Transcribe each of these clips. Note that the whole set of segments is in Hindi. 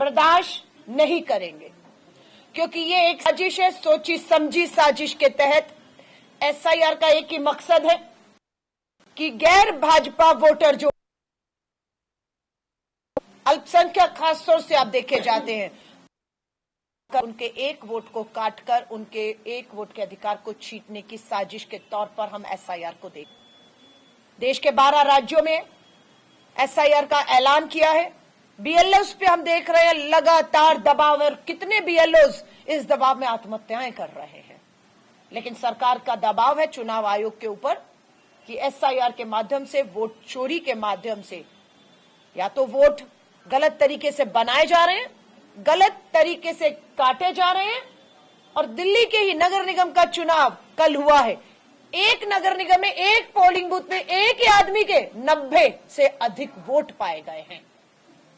बर्दाश्त नहीं करेंगे, क्योंकि ये एक साजिश है, सोची समझी साजिश के तहत एसआईआर का एक ही मकसद है कि गैर भाजपा वोटर जो अल्पसंख्यक खासतौर से आप देखे जाते हैं, उनके एक वोट को काटकर उनके एक वोट के अधिकार को छीनने की साजिश के तौर पर हम एसआईआर को देखें। देश के 12 राज्यों में एसआईआर का ऐलान किया है। बीएलओस पे हम देख रहे हैं लगातार दबाव, और कितने बीएलओस इस दबाव में आत्महत्याएं कर रहे हैं। लेकिन सरकार का दबाव है चुनाव आयोग के ऊपर कि एसआईआर के माध्यम से, वोट चोरी के माध्यम से, या तो वोट गलत तरीके से बनाए जा रहे हैं, गलत तरीके से काटे जा रहे हैं। और दिल्ली के ही नगर निगम का चुनाव कल हुआ है, एक नगर निगम में एक पोलिंग बूथ में एक ही आदमी के 90 से अधिक वोट पाए गए हैं।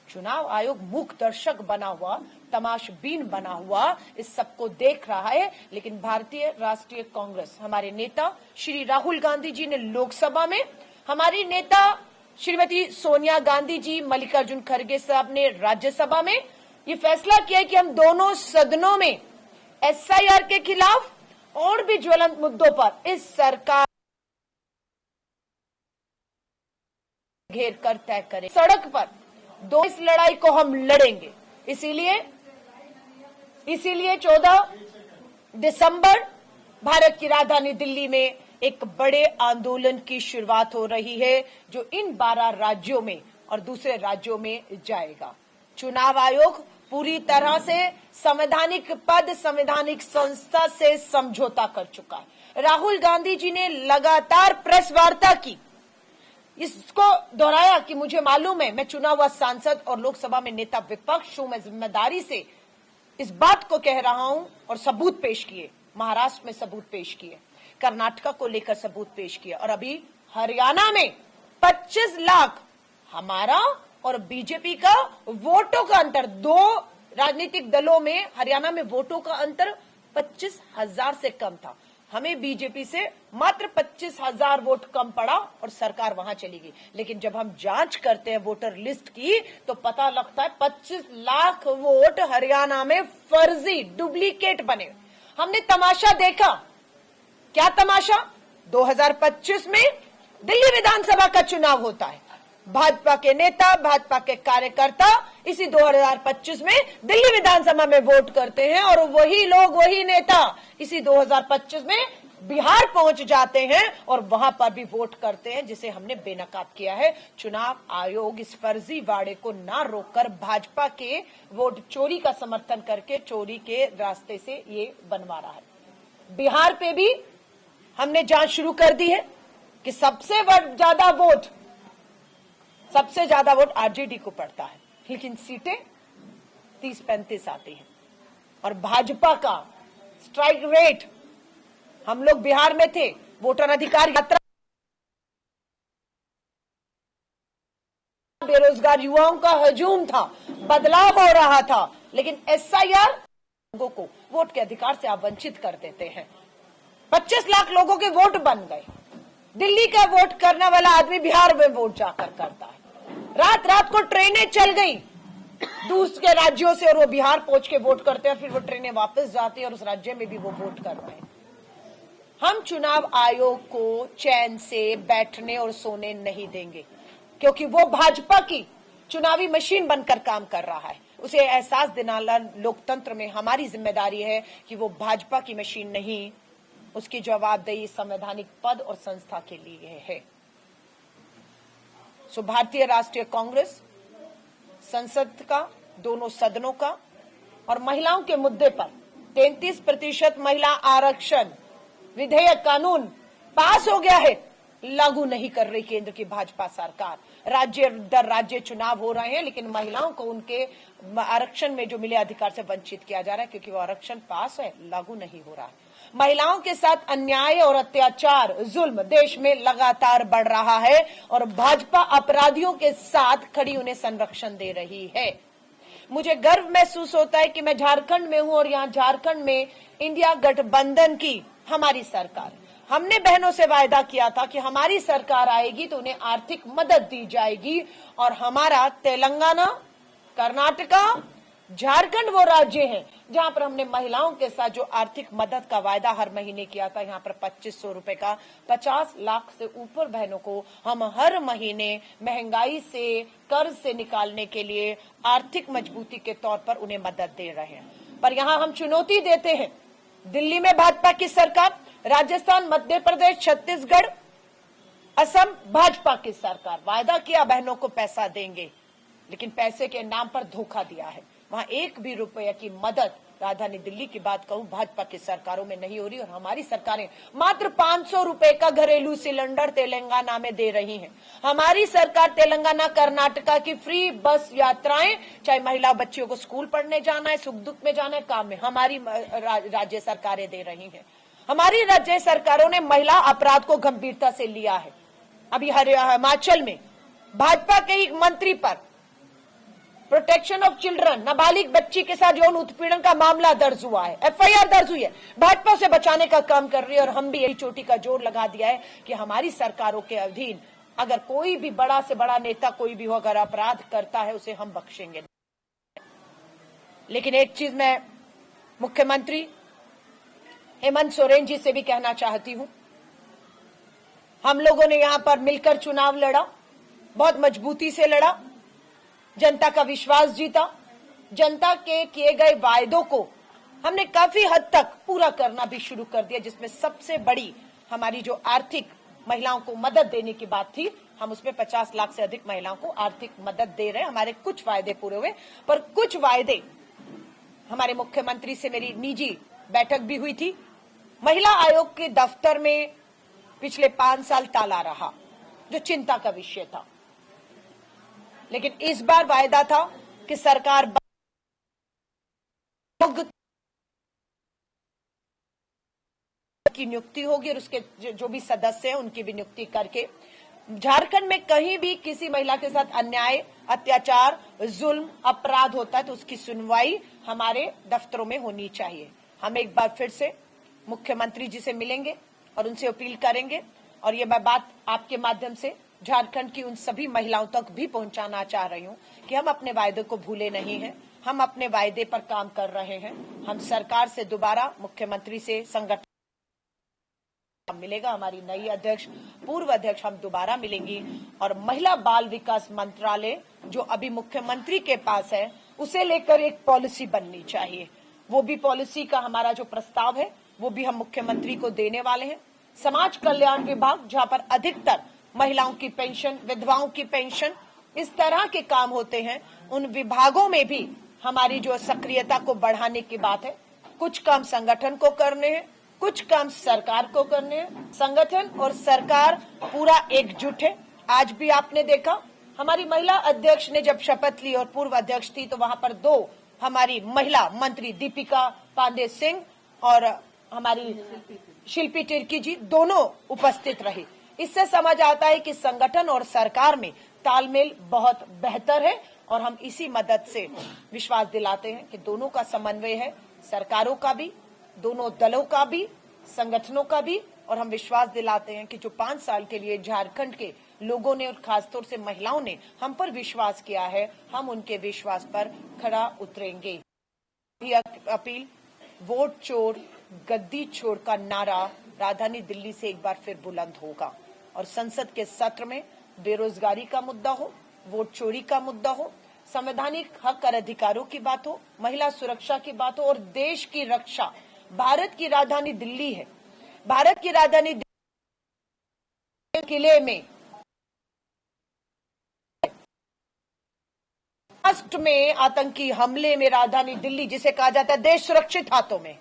चुनाव आयोग मूक दर्शक बना हुआ, तमाशबीन बना हुआ इस सबको देख रहा है। लेकिन भारतीय राष्ट्रीय कांग्रेस, हमारे नेता श्री राहुल गांधी जी ने लोकसभा में, हमारी नेता श्रीमती सोनिया गांधी जी, मल्लिकार्जुन खड़गे साहब ने राज्यसभा में ये फैसला किया कि हम दोनों सदनों में एसआईआर के खिलाफ और भी ज्वलंत मुद्दों पर इस सरकार घेर कर तय करें। सड़क पर इस लड़ाई को हम लड़ेंगे। इसीलिए 14 दिसंबर भारत की राजधानी दिल्ली में एक बड़े आंदोलन की शुरुआत हो रही है, जो इन 12 राज्यों में और दूसरे राज्यों में जाएगा। चुनाव आयोग पूरी तरह से संवैधानिक पद, संवैधानिक संस्था से समझौता कर चुका है। राहुल गांधी जी ने लगातार प्रेस वार्ता की, इसको दोहराया कि मुझे मालूम है, मैं चुना हुआ सांसद और लोकसभा में नेता विपक्ष हूं, मैं जिम्मेदारी से इस बात को कह रहा हूं, और सबूत पेश किए। महाराष्ट्र में सबूत पेश किए, कर्नाटका को लेकर सबूत पेश किए, और अभी हरियाणा में 25 लाख हमारा और बीजेपी का वोटों का अंतर, 2 राजनीतिक दलों में हरियाणा में वोटों का अंतर 25,000 से कम था। हमें बीजेपी से मात्र 25,000 वोट कम पड़ा और सरकार वहां चली गई। लेकिन जब हम जांच करते हैं वोटर लिस्ट की, तो पता लगता है 25 लाख वोट हरियाणा में फर्जी, डुप्लीकेट बने। हमने तमाशा देखा। क्या तमाशा? 2025 में दिल्ली विधानसभा का चुनाव होता है। भाजपा के नेता, भाजपा के कार्यकर्ता इसी 2025 में दिल्ली विधानसभा में वोट करते हैं, और वही लोग, वही नेता इसी 2025 में बिहार पहुंच जाते हैं और वहां पर भी वोट करते हैं, जिसे हमने बेनकाब किया है। चुनाव आयोग इस फर्जी वाड़े को ना रोककर भाजपा के वोट चोरी का समर्थन करके चोरी के रास्ते से ये बनवा रहा है। बिहार पे भी हमने जांच शुरू कर दी है कि सबसे ज्यादा वोट आरजेडी को पड़ता है, लेकिन सीटें 30-35 आती हैं। और भाजपा का स्ट्राइक रेट, हम लोग बिहार में थे, वोटर अधिकार यात्रा, बेरोजगार युवाओं का हजूम था, बदलाव हो रहा था, लेकिन एसआईआर लोगों को वोट के अधिकार से आप वंचित कर देते हैं। 25 लाख लोगों के वोट बन गए। दिल्ली का वोट करने वाला आदमी बिहार में वोट जाकर करता है। रात रात को ट्रेनें चल गई दूसरे राज्यों से, और वो बिहार पहुंच के वोट करते हैं, फिर वो ट्रेनें वापस जाती है और उस राज्य में भी वो वोट कर रहे हैं। हम चुनाव आयोग को चैन से बैठने और सोने नहीं देंगे, क्योंकि वो भाजपा की चुनावी मशीन बनकर काम कर रहा है। उसे एहसास दिलाना लोकतंत्र में हमारी जिम्मेदारी है कि वो भाजपा की मशीन नहीं, उसकी जवाबदेही संवैधानिक पद और संस्था के लिए है। सो भारतीय राष्ट्रीय कांग्रेस संसद का, दोनों सदनों का, और महिलाओं के मुद्दे पर 33% महिला आरक्षण विधेयक, कानून पास हो गया है, लागू नहीं कर रही केंद्र की भाजपा सरकार। राज्य दर राज्य चुनाव हो रहे हैं, लेकिन महिलाओं को उनके आरक्षण में जो मिले अधिकार से वंचित किया जा रहा है, क्योंकि वो आरक्षण पास है, लागू नहीं हो रहा है। महिलाओं के साथ अन्याय और अत्याचार, जुल्म देश में लगातार बढ़ रहा है, और भाजपा अपराधियों के साथ खड़ी उन्हें संरक्षण दे रही है। मुझे गर्व महसूस होता है कि मैं झारखंड में हूं, और यहाँ झारखंड में इंडिया गठबंधन की हमारी सरकार, हमने बहनों से वायदा किया था कि हमारी सरकार आएगी तो उन्हें आर्थिक मदद दी जाएगी, और हमारा तेलंगाना, कर्नाटका, झारखंड वो राज्य है जहां पर हमने महिलाओं के साथ जो आर्थिक मदद का वायदा हर महीने किया था, यहाँ पर 2500 रुपए का 50 लाख से ऊपर बहनों को हम हर महीने महंगाई से, कर्ज से निकालने के लिए आर्थिक मजबूती के तौर पर उन्हें मदद दे रहे हैं। पर यहाँ हम चुनौती देते हैं, दिल्ली में भाजपा की सरकार, राजस्थान, मध्य प्रदेश, छत्तीसगढ़, असम भाजपा की सरकार, वायदा किया बहनों को पैसा देंगे, लेकिन पैसे के नाम पर धोखा दिया है। वहां एक भी रुपये की मदद, राजधानी दिल्ली की बात कहूं, भाजपा की सरकारों में नहीं हो रही। और हमारी सरकारें मात्र 500 रुपए का घरेलू सिलेंडर तेलंगाना में दे रही हैं। हमारी सरकार तेलंगाना, कर्नाटका की फ्री बस यात्राएं, चाहे महिला बच्चियों को स्कूल पढ़ने जाना है, सुख दुख में जाना है, काम में, हमारी राज्य सरकारें दे रही हैं। हमारी राज्य सरकारों ने महिला अपराध को गंभीरता से लिया है। अभी हिमाचल में भाजपा के एक मंत्री पर प्रोटेक्शन ऑफ चिल्ड्रन, नाबालिग बच्ची के साथ यौन उत्पीड़न का मामला दर्ज हुआ है, एफआईआर दर्ज हुई है। भाजपा उसे बचाने का काम कर रही है और हम भी यही चोटी का जोर लगा दिया है कि हमारी सरकारों के अधीन अगर कोई भी बड़ा से बड़ा नेता कोई भी हो, अगर अपराध करता है उसे हम बख्शेंगे। लेकिन एक चीज मैं मुख्यमंत्री हेमंत सोरेन जी से भी कहना चाहती हूं, हम लोगों ने यहां पर मिलकर चुनाव लड़ा, बहुत मजबूती से लड़ा, जनता का विश्वास जीता, जनता के किए गए वायदों को हमने काफी हद तक पूरा करना भी शुरू कर दिया, जिसमें सबसे बड़ी हमारी जो आर्थिक महिलाओं को मदद देने की बात थी, हम उसमें 50 लाख से अधिक महिलाओं को आर्थिक मदद दे रहे हैं। हमारे कुछ वायदे पूरे हुए, पर कुछ वायदे, हमारे मुख्यमंत्री से मेरी निजी बैठक भी हुई थी। महिला आयोग के दफ्तर में पिछले 5 साल ताला रहा, जो चिंता का विषय था, लेकिन इस बार वायदा था कि सरकार की नियुक्ति होगी और उसके जो भी सदस्य हैं उनकी भी नियुक्ति करके झारखंड में कहीं भी किसी महिला के साथ अन्याय, अत्याचार, जुल्म, अपराध होता है तो उसकी सुनवाई हमारे दफ्तरों में होनी चाहिए। हम एक बार फिर से मुख्यमंत्री जी से मिलेंगे और उनसे अपील करेंगे, और ये मैं बात आपके माध्यम से झारखंड की उन सभी महिलाओं तक भी पहुंचाना चाह रही हूं कि हम अपने वायदे को भूले नहीं हैं, हम अपने वायदे पर काम कर रहे हैं। हम सरकार से दोबारा, मुख्यमंत्री से, संगठन मिलेगा, हमारी नई अध्यक्ष, पूर्व अध्यक्ष, हम दोबारा मिलेंगी और महिला बाल विकास मंत्रालय जो अभी मुख्यमंत्री के पास है उसे लेकर एक पॉलिसी बननी चाहिए। वो भी पॉलिसी का हमारा जो प्रस्ताव है वो भी हम मुख्यमंत्री को देने वाले हैं। समाज कल्याण विभाग, जहां पर अधिकतर महिलाओं की पेंशन, विधवाओं की पेंशन, इस तरह के काम होते हैं, उन विभागों में भी हमारी जो सक्रियता को बढ़ाने की बात है। कुछ काम संगठन को करने हैं, कुछ काम सरकार को करने हैं। संगठन और सरकार पूरा एकजुट है। आज भी आपने देखा हमारी महिला अध्यक्ष ने जब शपथ ली और पूर्व अध्यक्ष थी तो वहां पर 2 हमारी महिला मंत्री, दीपिका पांडे सिंह और हमारी शिल्पी तिर्की जी, दोनों उपस्थित रही। इससे समझ आता है कि संगठन और सरकार में तालमेल बहुत बेहतर है और हम इसी मदद से विश्वास दिलाते हैं कि दोनों का समन्वय है, सरकारों का भी, दोनों दलों का भी, संगठनों का भी। और हम विश्वास दिलाते हैं कि जो 5 साल के लिए झारखंड के लोगों ने और खासतौर से महिलाओं ने हम पर विश्वास किया है, हम उनके विश्वास पर खरा उतरेंगे। अपील, वोट चोर गद्दी छोड़ का नारा राजधानी दिल्ली से एक बार फिर बुलंद होगा और संसद के सत्र में बेरोजगारी का मुद्दा हो, वोट चोरी का मुद्दा हो, संवैधानिक हक और अधिकारों की बात हो, महिला सुरक्षा की बात हो और देश की रक्षा। भारत की राजधानी दिल्ली है, भारत की राजधानी किले में राष्ट्र में आतंकी हमले में राजधानी दिल्ली, जिसे कहा जाता है देश सुरक्षित हाथों में,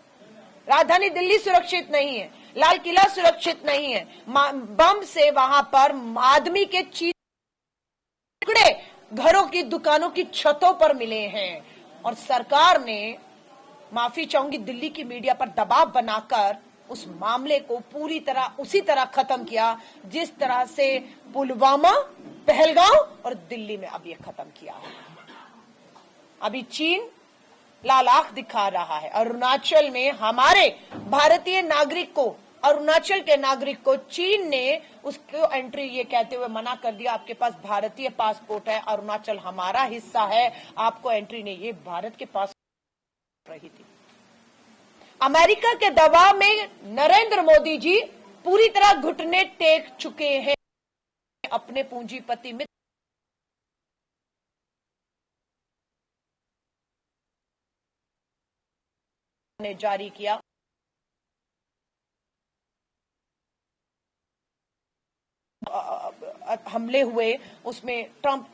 राजधानी दिल्ली सुरक्षित नहीं है, लाल किला सुरक्षित नहीं है। बम से वहां पर आदमी के टुकड़े घरों की, दुकानों की छतों पर मिले हैं और सरकार ने, माफी चाहूंगी, दिल्ली की मीडिया पर दबाव बनाकर उस मामले को पूरी तरह उसी तरह खत्म किया जिस तरह से पुलवामा, पहलगांव और दिल्ली में अब ये खत्म किया है। अभी चीन लाल आंख दिखा रहा है। अरुणाचल में हमारे भारतीय नागरिक को अरुणाचल के नागरिक को चीन ने उसको एंट्री ये कहते हुए मना कर दिया, आपके पास भारतीय पासपोर्ट है, अरुणाचल हमारा हिस्सा है, आपको एंट्री नहीं। ये भारत के पास रही थी। अमेरिका के दबाव में नरेंद्र मोदी जी पूरी तरह घुटने टेक चुके हैं। अपने पूंजीपति मित्र ने जारी किया, हमले हुए, उसमें ट्रंप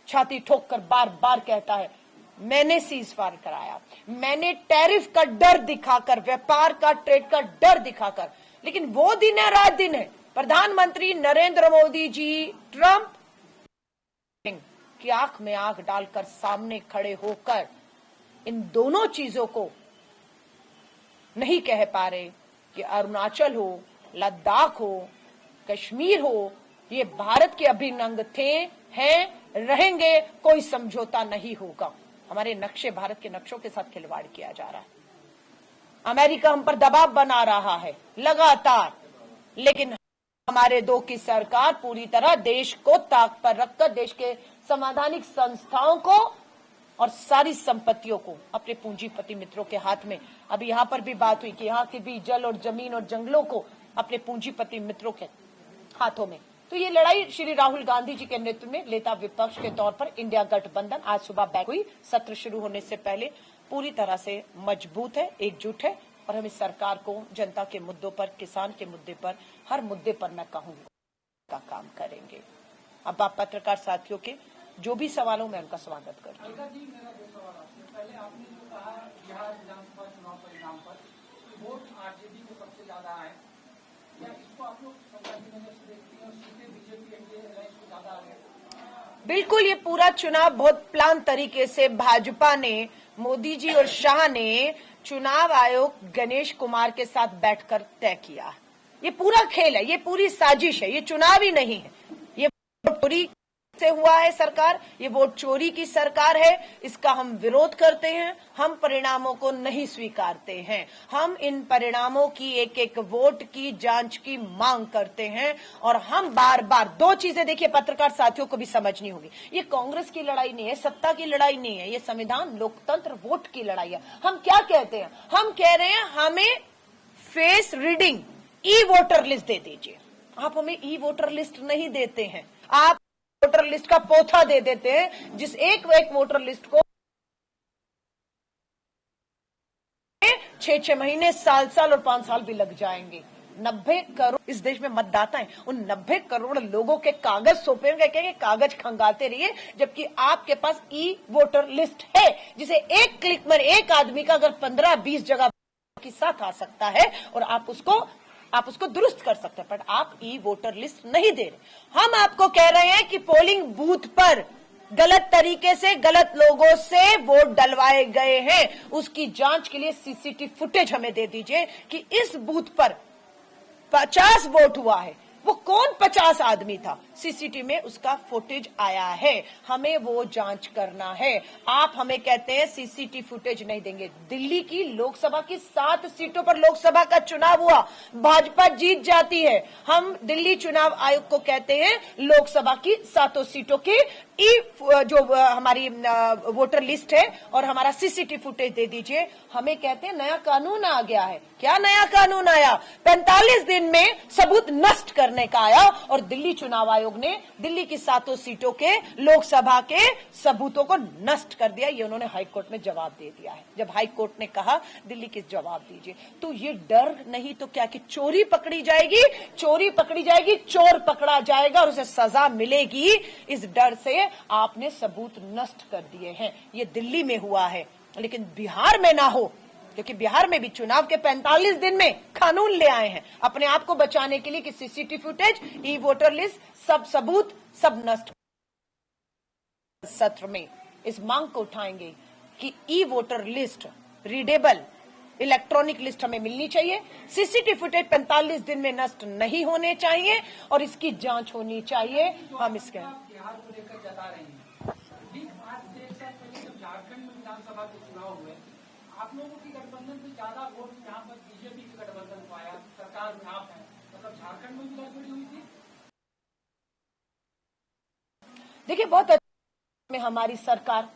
छाती ठोककर बार बार कहता है मैंने सीज फायर कराया, मैंने टैरिफ का डर दिखाकर, व्यापार का, ट्रेड का डर दिखाकर। लेकिन वो दिन है, रात दिन है, प्रधानमंत्री नरेंद्र मोदी जी ट्रंप की आंख में आंख डालकर सामने खड़े होकर इन दोनों चीजों को नहीं कह पा रहे कि अरुणाचल हो, लद्दाख हो, कश्मीर हो, ये भारत के अभिन्न अंग थे, हैं, रहेंगे, कोई समझौता नहीं होगा। हमारे नक्शे, भारत के नक्शों के साथ खिलवाड़ किया जा रहा है। अमेरिका हम पर दबाव बना रहा है लगातार, लेकिन हमारे दो की सरकार पूरी तरह देश को ताक पर रखकर देश के संवैधानिक संस्थाओं को और सारी संपत्तियों को अपने पूंजीपति मित्रों के हाथ में। अभी यहां पर भी बात हुई कि यहां के भी जल और जमीन और जंगलों को अपने पूंजीपति मित्रों के हाथों में। तो ये लड़ाई श्री राहुल गांधी जी के नेतृत्व में नेता विपक्ष के तौर पर इंडिया गठबंधन आज सुबह बैक हुई। सत्र शुरू होने से पहले पूरी तरह से मजबूत है, एकजुट है, और हम इस सरकार को जनता के मुद्दों पर, किसान के मुद्दे पर, हर मुद्दे पर मैं कहूंगा का काम करेंगे। अब आप पत्रकार साथियों के जो भी सवालों में उनका स्वागत करती हूँ। पहले आपने जो कहा बिहार विधानसभा चुनाव परिणाम पर वोट आरजेडी को सबसे ज्यादा आए, या इसको आप लोग संवैधानिक नजर से देखते हैं और सीधे बीजेपी एनडीए अलायंस को ज्यादा आ गए? बिल्कुल, ये पूरा चुनाव बहुत प्लान तरीके से भाजपा ने, मोदी जी और शाह ने चुनाव आयोग गणेश कुमार के साथ बैठकर तय किया। ये पूरा खेल है, ये पूरी साजिश है, ये चुनाव ही नहीं है, ये पूरी से हुआ है सरकार, ये वोट चोरी की सरकार है। इसका हम विरोध करते हैं, हम परिणामों को नहीं स्वीकारते हैं, हम इन परिणामों की एक एक वोट की जांच की मांग करते हैं। और हम बार बार दो चीजें, देखिए पत्रकार साथियों को भी समझनी होगी, ये कांग्रेस की लड़ाई नहीं है, सत्ता की लड़ाई नहीं है, ये संविधान, लोकतंत्र, वोट की लड़ाई है। हम क्या कहते हैं? हम कह रहे हैं हमें फेस रीडिंग ई वोटर लिस्ट दे दीजिए। आप हमें ई वोटर लिस्ट नहीं देते हैं, आप वोटर लिस्ट का पोथा दे देते हैं, जिस एक वोटर लिस्ट को 6 महीने, साल और 5 साल भी लग जाएंगे। 90 करोड़ इस देश में मतदाता हैं, उन 90 करोड़ लोगों के कागज सौंपे हुए, कहेंगे कागज खंगालते रहिए, जबकि आपके पास ई वोटर लिस्ट है, जिसे एक क्लिक में एक आदमी का अगर 15-20 जगह के साथ आ सकता है और आप उसको दुरुस्त कर सकते हैं, पर आप ई वोटर लिस्ट नहीं दे रहे। हम आपको कह रहे हैं कि पोलिंग बूथ पर गलत तरीके से, गलत लोगों से वोट डलवाए गए हैं, उसकी जांच के लिए सीसीटीवी फुटेज हमें दे दीजिए कि इस बूथ पर 50 वोट हुआ है, वो कौन 50 आदमी था, सीसीटीवी में उसका फुटेज आया है, हमें वो जांच करना है। आप हमें कहते हैं सीसीटीवी फुटेज नहीं देंगे। दिल्ली की लोकसभा की 7 सीटों पर लोकसभा का चुनाव हुआ, भाजपा जीत जाती है। हम दिल्ली चुनाव आयोग को कहते हैं लोकसभा की 7 सीटों की जो हमारी वोटर लिस्ट है और हमारा सीसीटीवी फुटेज दे दीजिए। हमें कहते हैं नया कानून आ गया है। क्या नया कानून आया? 45 दिन में सबूत नष्ट करने का आया, और दिल्ली चुनाव आयोग ने दिल्ली की 7 सीटों के लोकसभा के सबूतों को नष्ट कर दिया। ये उन्होंने हाईकोर्ट में जवाब दे दिया है। जब हाईकोर्ट ने कहा दिल्ली की जवाब दीजिए, तो ये डर नहीं तो क्या कि चोरी पकड़ी जाएगी, चोरी पकड़ी जाएगी, चोर पकड़ा जाएगा और उसे सजा मिलेगी, इस डर से आपने सबूत नष्ट कर दिए हैं। ये दिल्ली में हुआ है, लेकिन बिहार में ना हो, क्योंकि बिहार में भी चुनाव के 45 दिन में कानून ले आए हैं अपने आप को बचाने के लिए कि सीसीटीवी फुटेज, ई वोटर लिस्ट, सब सबूत, सब नष्ट। सत्र में इस मांग को उठाएंगे कि e voter list, readable electronic list हमें मिलनी चाहिए, सीसीटीवी फुटेज 45 दिन में नष्ट नहीं होने चाहिए और इसकी जांच होनी चाहिए। हम इसके बिहार को लेकर जता रहे हैं, ठीक आज से एक साल पहले जब झारखंड में विधानसभा के चुनाव हुए, आप लोगों की गठबंधन से ज्यादा वोट यहाँ पर बीजेपी के गठबंधन को आया, सरकार में आप है, मतलब झारखंड में भी गड़बड़ी हुई थी। देखिए, बहुत अच्छा में हमारी सरकार,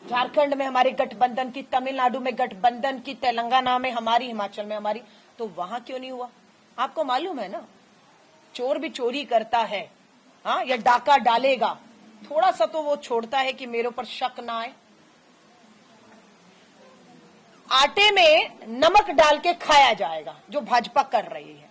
झारखंड में हमारे गठबंधन की, तमिलनाडु में गठबंधन की, तेलंगाना में हमारी, हिमाचल में हमारी, तो वहां क्यों नहीं हुआ? आपको मालूम है ना, चोर भी चोरी करता है, हाँ, या डाका डालेगा, थोड़ा सा तो वो छोड़ता है कि मेरे ऊपर शक ना आए। आटे में नमक डाल के खाया जाएगा, जो भाजपा कर रही है।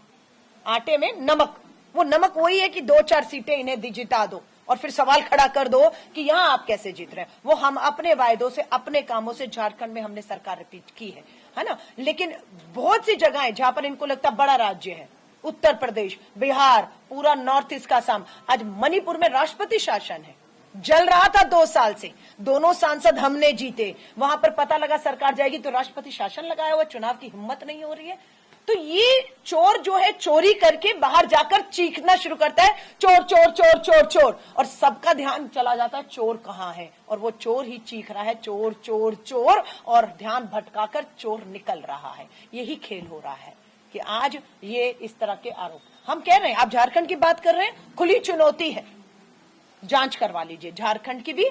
आटे में नमक, वो नमक वही है कि 2-4 सीटें इन्हें जिता दो और फिर सवाल खड़ा कर दो कि यहां आप कैसे जीत रहे हैं। वो हम अपने वायदों से, अपने कामों से झारखंड में हमने सरकार रिपीट की है ना। लेकिन बहुत सी जगह है जहां पर इनको लगता बड़ा राज्य है, उत्तर प्रदेश, बिहार, पूरा नॉर्थ ईस्ट का आसाम, आज मणिपुर में राष्ट्रपति शासन है, जल रहा था 2 साल से, दोनों सांसद हमने जीते, वहां पर पता लगा सरकार जाएगी तो राष्ट्रपति शासन लगाया हुआ, चुनाव की हिम्मत नहीं हो रही है। तो ये चोर जो है चोरी करके बाहर जाकर चीखना शुरू करता है, चोर चोर चोर चोर चोर, और सबका ध्यान चला जाता है चोर कहां है, और वो चोर ही चीख रहा है चोर चोर चोर, और ध्यान भटकाकर चोर निकल रहा है। यही खेल हो रहा है कि आज ये इस तरह के आरोप हम कह रहे हैं। आप झारखंड की बात कर रहे हैं, खुली चुनौती है, जांच करवा लीजिए, झारखंड की भी,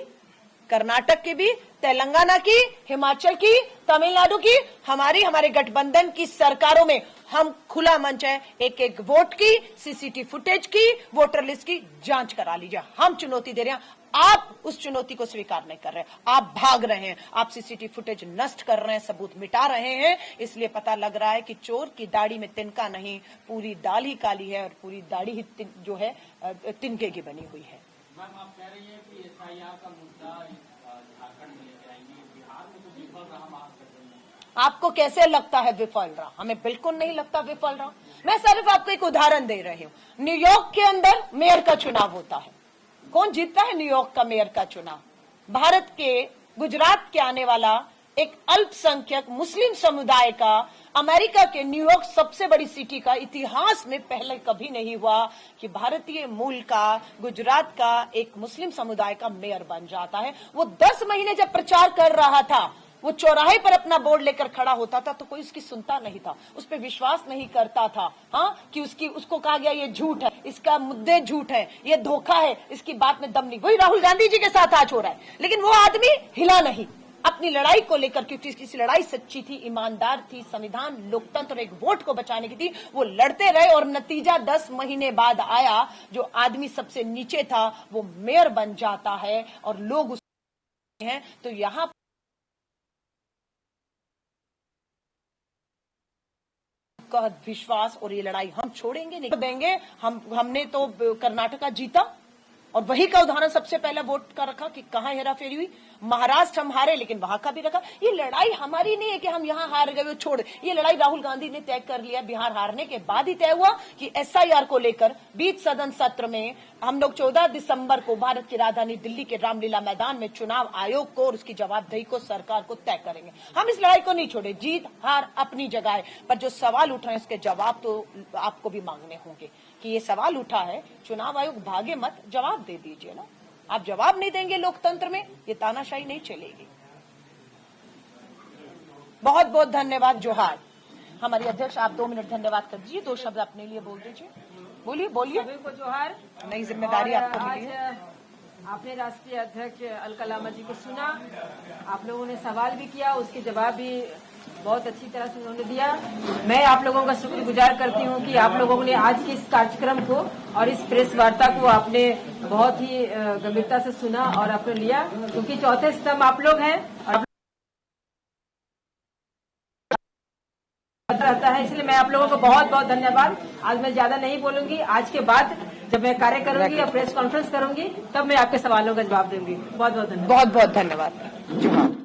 कर्नाटक की भी, तेलंगाना की, हिमाचल की, तमिलनाडु की, हमारे गठबंधन की सरकारों में हम खुला मंच है, एक एक वोट की, सीसीटीवी फुटेज की, वोटर लिस्ट की जांच करा लीजिए। हम चुनौती दे रहे हैं, आप उस चुनौती को स्वीकार नहीं कर रहे, आप भाग रहे हैं, आप सीसीटीवी फुटेज नष्ट कर रहे हैं, सबूत मिटा रहे हैं। इसलिए पता लग रहा है कि चोर की दाढ़ी में तिनका नहीं, पूरी दाल ही काली है और पूरी दाढ़ी ही जो है तिनके की बनी हुई है। मैम, आप कह रही हैं कि एसआईआर का मुद्दा झारखंड में लेके आएंगे, बिहार में तो विफल रहा महागठबंधन। आपको कैसे लगता है विफल रहा? हमें बिल्कुल नहीं लगता विफल रहा। मैं सिर्फ आपको एक उदाहरण दे रही हूँ। न्यूयॉर्क के अंदर मेयर का चुनाव होता है, कौन जीतता है न्यूयॉर्क का मेयर का चुनाव? भारत के गुजरात के आने वाला एक अल्पसंख्यक मुस्लिम समुदाय का, अमेरिका के न्यूयॉर्क सबसे बड़ी सिटी का, इतिहास में पहले कभी नहीं हुआ कि भारतीय मूल का, गुजरात का एक मुस्लिम समुदाय का मेयर बन जाता है। वो 10 महीने जब प्रचार कर रहा था, वो चौराहे पर अपना बोर्ड लेकर खड़ा होता था तो कोई उसकी सुनता नहीं था, उस पर विश्वास नहीं करता था, हाँ, कि उसको कहा गया ये झूठ है, इसका मुद्दे झूठ है, ये धोखा है, इसकी बात में दम नहीं। वही राहुल गांधी जी के साथ आज हो रहा है, लेकिन वो आदमी हिला नहीं अपनी लड़ाई को लेकर, क्योंकि इसकी लड़ाई सच्ची थी, ईमानदार थी, संविधान, लोकतंत्र, एक वोट को बचाने की थी। वो लड़ते रहे और नतीजा 10 महीने बाद आया, जो आदमी सबसे नीचे था वो मेयर बन जाता है और लोग उसके हैं। तो यहां का विश्वास और ये लड़ाई हम छोड़ेंगे नहीं देंगे। हमने तो कर्नाटका जीता और वही का उदाहरण सबसे पहले वोट का रखा कि कहां हेराफेरी हुई। महाराष्ट्र हम हारे लेकिन वहां का भी रखा। ये लड़ाई हमारी नहीं है कि हम यहां हार गए छोड़, ये लड़ाई राहुल गांधी ने तय कर लिया। बिहार हारने के बाद ही तय हुआ कि एसआईआर को लेकर बीच सदन सत्र में हम लोग 14 दिसंबर को भारत की राजधानी दिल्ली के रामलीला मैदान में चुनाव आयोग को और उसकी जवाबदेही को, सरकार को तय करेंगे। हम इस लड़ाई को नहीं छोड़े। जीत हार अपनी जगह है, पर जो सवाल उठ रहे हैं उसके जवाब तो आपको भी मांगने होंगे कि ये सवाल उठा है, चुनाव आयोग भागे मत, जवाब दे दीजिए ना। आप जवाब नहीं देंगे लोकतंत्र में, ये तानाशाही नहीं चलेगी। बहुत बहुत धन्यवाद। जोहार। हमारी अध्यक्ष, आप 2 मिनट धन्यवाद कर दीजिए, 2 शब्द अपने लिए बोल दीजिए। बोलिए बोलिए। सभी को जोहार। नई जिम्मेदारी आपको मिली है। आपने राष्ट्रीय अध्यक्ष अलकलामा जी को सुना, आप लोगों ने सवाल भी किया, उसके जवाब भी बहुत अच्छी तरह से उन्होंने दिया। मैं आप लोगों का शुक्रगुजार करती हूं कि आप लोगों ने आज के इस कार्यक्रम को और इस प्रेस वार्ता को आपने बहुत ही गंभीरता से सुना और आपने लिया, क्योंकि चौथे स्तंभ आप लोग हैं और रहता है। इसलिए मैं आप लोगों को बहुत बहुत धन्यवाद। आज मैं ज्यादा नहीं बोलूंगी, आज के बाद जब मैं कार्य करूंगी या प्रेस कॉन्फ्रेंस करूंगी तब मैं आपके सवालों का जवाब दूंगी। बहुत बहुत धन्यवाद। बहुत बहुत धन्यवाद। जोहार।